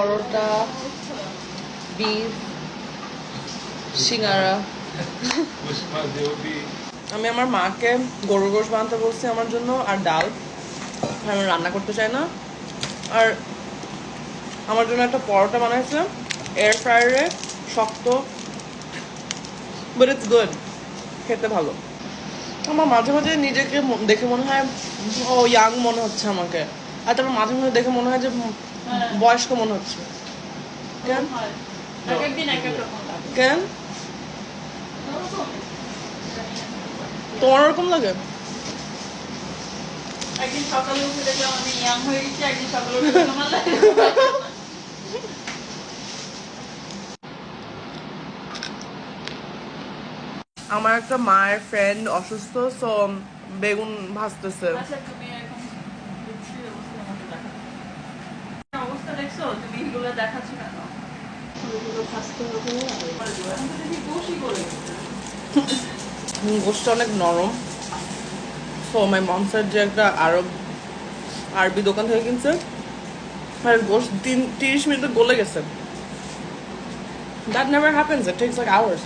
পরোটা, beef, সিঙ্গারা। আমি আমার মাকে গরুর গোশত বানাতে বলছি আমার জন্য, আর ডাল। আমি রান্না করতে চাই না। আর আমার জন্য একটা পরোটা বানাইছে এয়ার ফ্রায়ারে, শক্ত, বাট ইটস গুড, খেতে ভালো। আমার মাঝে মাঝে নিজেকে দেখে মনে হয় ও ইয়াং মনে হচ্ছে আমাকে, আর তারপর মাঝে মাঝে দেখে মনে হয় যে বয়স্ক মনে হচ্ছে। কেন কেন তোমার ওরকম লাগে? একদিন সকালে উঠে দেখলাম আমি ইয়াং হয়ে গেছি, একদিন সকালে উঠে দেখলাম আমার একটা মায়ের ফ্রেন্ড অসুস্থ, সো বেগুন ভাজতেছে। আচ্ছা তুমি এখন অবস্থা দেখছো, তুমি এগুলো দেখাচ্ছ কেন? গোশতটা অনেক নরম। সো মাই মম সেড যে একটা আরবি দোকান থেকে কিনছে, আর গোশত 30 মিনিটে গলে গেছে। That never happens, it tax like hours.